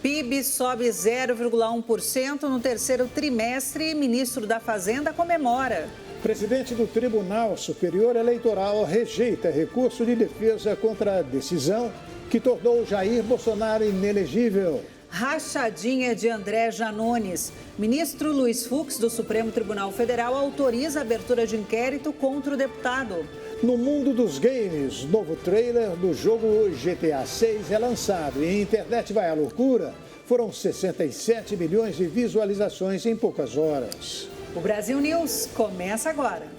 PIB sobe 0,1% no terceiro trimestre e ministro da Fazenda comemora. Presidente do Tribunal Superior Eleitoral rejeita recurso de defesa contra a decisão que tornou Jair Bolsonaro inelegível. Rachadinha de André Janones. Ministro Luiz Fux, do Supremo Tribunal Federal, autoriza a abertura de inquérito contra o deputado. No mundo dos games, novo trailer do jogo GTA 6 é lançado e a internet vai à loucura. Foram 67 milhões de visualizações em poucas horas. O Brasil News começa agora.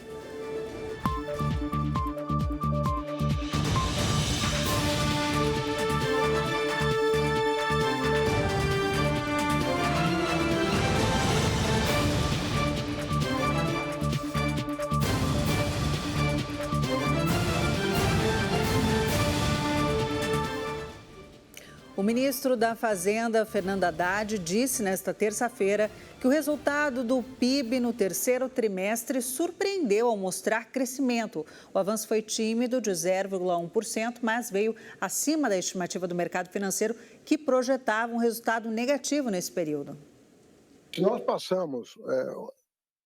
O ministro da Fazenda, Fernando Haddad, disse nesta terça-feira que o resultado do PIB no terceiro trimestre surpreendeu ao mostrar crescimento. O avanço foi tímido, de 0,1%, mas veio acima da estimativa do mercado financeiro, que projetava um resultado negativo nesse período.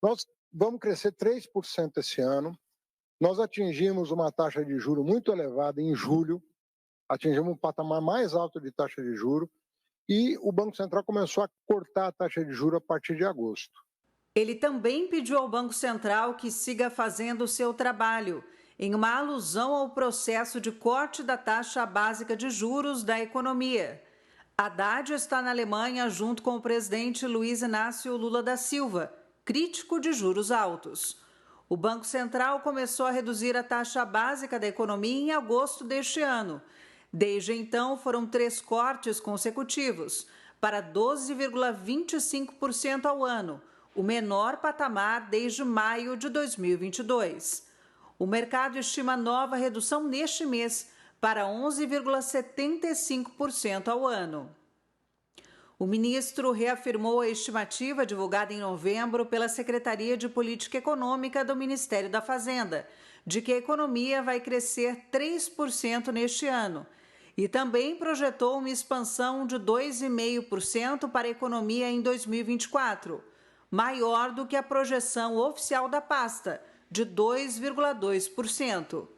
Nós vamos crescer 3% esse ano. Nós atingimos uma taxa de juros muito elevada em julho. Atingimos um patamar mais alto de taxa de juros e o Banco Central começou a cortar a taxa de juros a partir de agosto. Ele também pediu ao Banco Central que siga fazendo o seu trabalho, em uma alusão ao processo de corte da taxa básica de juros da economia. Haddad está na Alemanha junto com o presidente Luiz Inácio Lula da Silva, crítico de juros altos. O Banco Central começou a reduzir a taxa básica da economia em agosto deste ano. Desde então, foram 3 cortes consecutivos, para 12,25% ao ano, o menor patamar desde maio de 2022. O mercado estima nova redução neste mês, para 11,75% ao ano. O ministro reafirmou a estimativa divulgada em novembro pela Secretaria de Política Econômica do Ministério da Fazenda, de que a economia vai crescer 3% neste ano. E também projetou uma expansão de 2,5% para a economia em 2024, maior do que a projeção oficial da pasta, de 2,2%.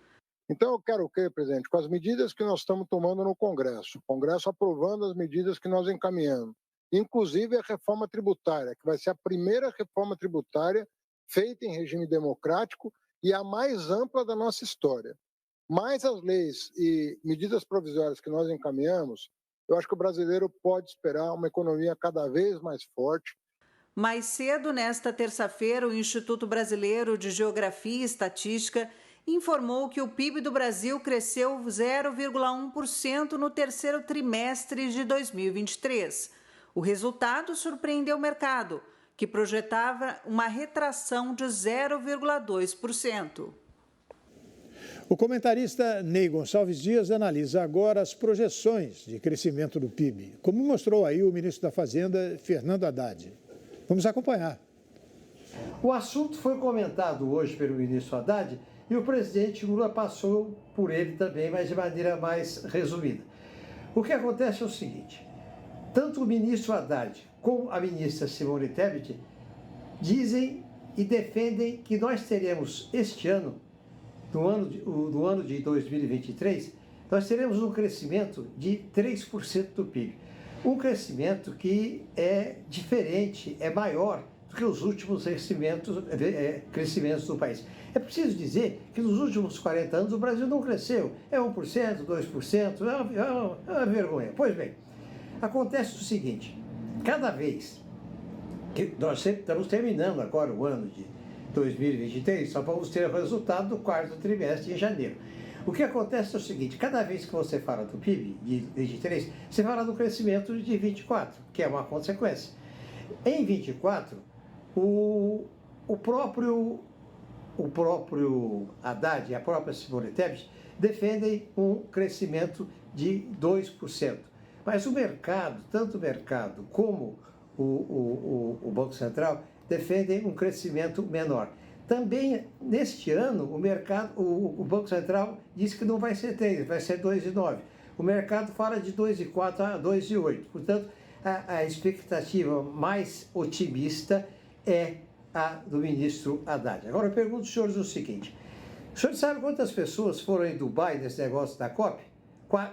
Então, eu quero o quê, presidente? Com as medidas que nós estamos tomando no Congresso, o Congresso aprovando as medidas que nós encaminhamos, inclusive a reforma tributária, que vai ser a primeira reforma tributária feita em regime democrático e a mais ampla da nossa história. Mais as leis e medidas provisórias que nós encaminhamos, eu acho que o brasileiro pode esperar uma economia cada vez mais forte. Mais cedo, nesta terça-feira, o Instituto Brasileiro de Geografia e Estatística informou que o PIB do Brasil cresceu 0,1% no terceiro trimestre de 2023. O resultado surpreendeu o mercado, que projetava uma retração de 0,2%. O comentarista Ney Gonçalves Dias analisa agora as projeções de crescimento do PIB, como mostrou aí o ministro da Fazenda, Fernando Haddad. Vamos acompanhar. O assunto foi comentado hoje pelo ministro Haddad e o presidente Lula passou por ele também, mas de maneira mais resumida. O que acontece é o seguinte: tanto o ministro Haddad como a ministra Simone Tebet dizem e defendem que nós teremos este ano, do ano de 2023, nós teremos um crescimento de 3% do PIB. Um crescimento que é diferente, é maior do que os últimos crescimentos do país. É preciso dizer que nos últimos 40 anos o Brasil não cresceu. É 1%, 2%, é uma vergonha. Pois bem, acontece o seguinte: cada vez que nós estamos terminando agora o ano de 2023, só vamos ter o resultado do quarto trimestre em janeiro. O que acontece é o seguinte: cada vez que você fala do PIB de 23, você fala do crescimento de 24, que é uma consequência. Em 24, o próprio Haddad e a própria Simone Tebet defendem um crescimento de 2%. Mas o mercado, tanto o mercado como o Banco Central, defendem um crescimento menor. Também, neste ano, o Banco Central disse que não vai ser 3, vai ser 2,9. O mercado fala de 2,4 a 2,8. Portanto, a expectativa mais otimista é a do ministro Haddad. Agora eu pergunto aos senhores o seguinte: o senhor sabe quantas pessoas foram em Dubai nesse negócio da COP?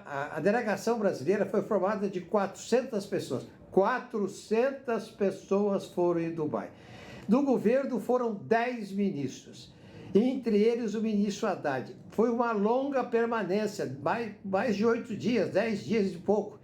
A delegação brasileira foi formada de 400 pessoas. 400 pessoas foram em Dubai. Do governo foram 10 ministros, entre eles o ministro Haddad. Foi uma longa permanência, mais de 8 dias, 10 dias e pouco.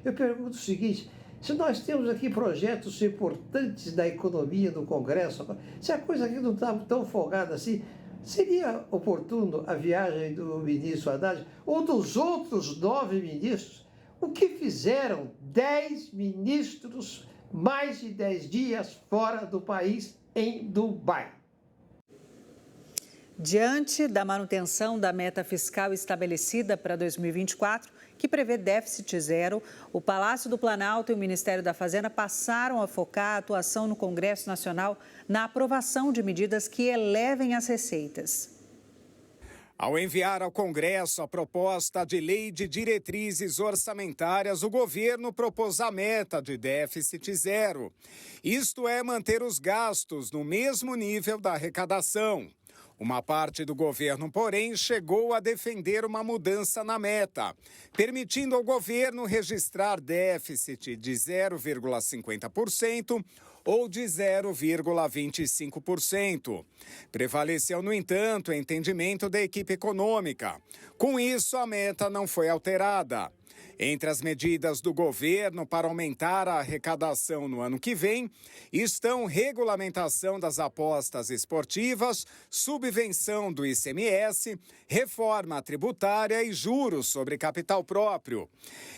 Eu pergunto o seguinte: se nós temos aqui projetos importantes da economia do Congresso, se a coisa aqui não está tão folgada assim, seria oportuno a viagem do ministro Haddad ou dos outros 9 ministros? O que fizeram 10 ministros mais de 10 dias fora do país em Dubai? Diante da manutenção da meta fiscal estabelecida para 2024, que prevê déficit zero, o Palácio do Planalto e o Ministério da Fazenda passaram a focar a atuação no Congresso Nacional na aprovação de medidas que elevem as receitas. Ao enviar ao Congresso a proposta de lei de diretrizes orçamentárias, o governo propôs a meta de déficit zero. Isto é, manter os gastos no mesmo nível da arrecadação. Uma parte do governo, porém, chegou a defender uma mudança na meta, permitindo ao governo registrar déficit de 0,50% ou de 0,25%. Prevaleceu, no entanto, o entendimento da equipe econômica. Com isso, a meta não foi alterada. Entre as medidas do governo para aumentar a arrecadação no ano que vem estão regulamentação das apostas esportivas, subvenção do ICMS, reforma tributária e juros sobre capital próprio.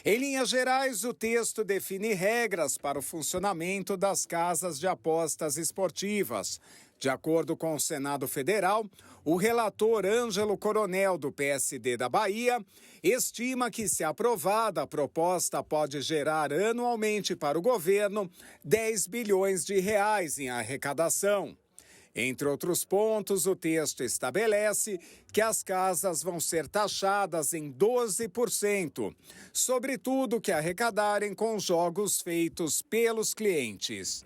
Em linhas gerais, o texto define regras para o funcionamento das casas de apostas esportivas. De acordo com o Senado Federal, o relator Ângelo Coronel, do PSD da Bahia, estima que, se aprovada, a proposta pode gerar anualmente para o governo 10 bilhões de reais em arrecadação. Entre outros pontos, o texto estabelece que as casas vão ser taxadas em 12%, sobre tudo que arrecadarem com jogos feitos pelos clientes.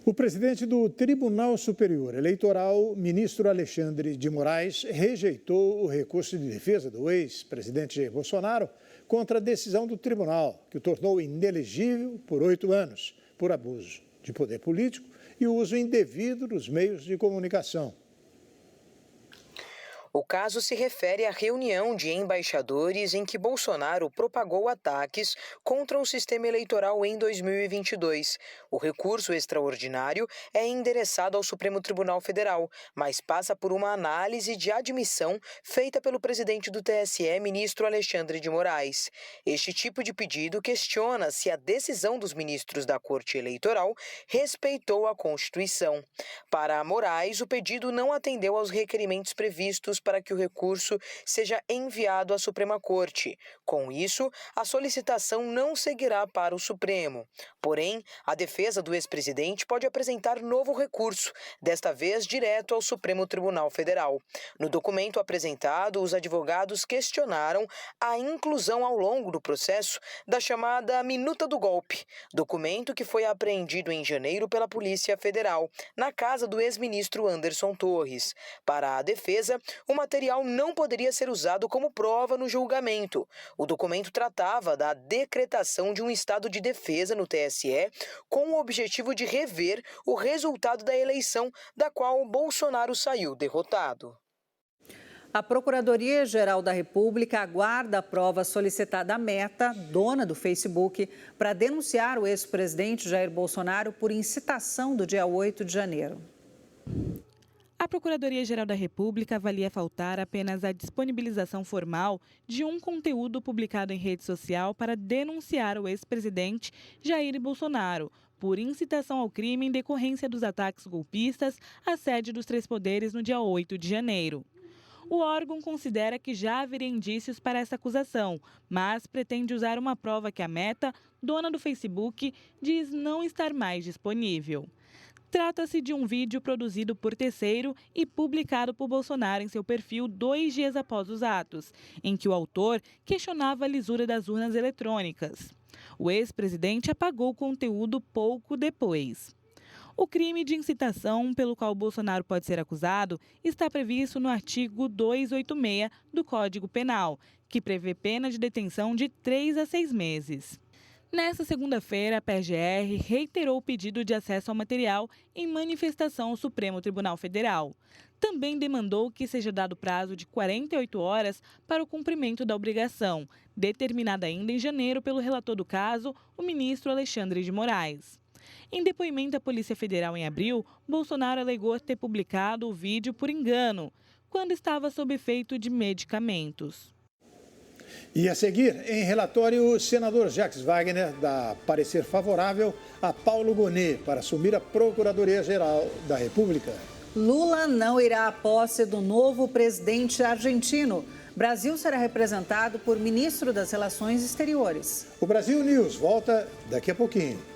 O presidente do Tribunal Superior Eleitoral, ministro Alexandre de Moraes, rejeitou o recurso de defesa do ex-presidente Jair Bolsonaro contra a decisão do tribunal, que o tornou inelegível por 8 anos, por abuso de poder político e o uso indevido dos meios de comunicação. O caso se refere à reunião de embaixadores em que Bolsonaro propagou ataques contra o sistema eleitoral em 2022. O recurso extraordinário é endereçado ao Supremo Tribunal Federal, mas passa por uma análise de admissão feita pelo presidente do TSE, ministro Alexandre de Moraes. Este tipo de pedido questiona se a decisão dos ministros da Corte Eleitoral respeitou a Constituição. Para Moraes, o pedido não atendeu aos requerimentos previstos para que o recurso seja enviado à Suprema Corte. Com isso, a solicitação não seguirá para o Supremo. Porém, a defesa do ex-presidente pode apresentar novo recurso, desta vez direto ao Supremo Tribunal Federal. No documento apresentado, os advogados questionaram a inclusão ao longo do processo da chamada Minuta do Golpe, documento que foi apreendido em janeiro pela Polícia Federal, na casa do ex-ministro Anderson Torres. Para a defesa, o material não poderia ser usado como prova no julgamento. O documento tratava da decretação de um estado de defesa no TSE com o objetivo de rever o resultado da eleição, da qual Bolsonaro saiu derrotado. A Procuradoria-Geral da República aguarda a prova solicitada à Meta, dona do Facebook, para denunciar o ex-presidente Jair Bolsonaro por incitação do dia 8 de janeiro. A Procuradoria-Geral da República avalia faltar apenas a disponibilização formal de um conteúdo publicado em rede social para denunciar o ex-presidente Jair Bolsonaro por incitação ao crime em decorrência dos ataques golpistas à sede dos Três Poderes no dia 8 de janeiro. O órgão considera que já haveria indícios para essa acusação, mas pretende usar uma prova que a Meta, dona do Facebook, diz não estar mais disponível. Trata-se de um vídeo produzido por terceiro e publicado por Bolsonaro em seu perfil 2 dias após os atos, em que o autor questionava a lisura das urnas eletrônicas. O ex-presidente apagou o conteúdo pouco depois. O crime de incitação pelo qual Bolsonaro pode ser acusado está previsto no artigo 286 do Código Penal, que prevê pena de detenção de 3 a 6 meses. Nesta segunda-feira, a PGR reiterou o pedido de acesso ao material em manifestação ao Supremo Tribunal Federal. Também demandou que seja dado prazo de 48 horas para o cumprimento da obrigação, determinada ainda em janeiro pelo relator do caso, o ministro Alexandre de Moraes. Em depoimento à Polícia Federal em abril, Bolsonaro alegou ter publicado o vídeo por engano, quando estava sob efeito de medicamentos. E a seguir, em relatório, o senador Jacques Wagner dá parecer favorável a Paulo Gonet para assumir a Procuradoria-Geral da República. Lula não irá à posse do novo presidente argentino. Brasil será representado por ministro das Relações Exteriores. O Brasil News volta daqui a pouquinho.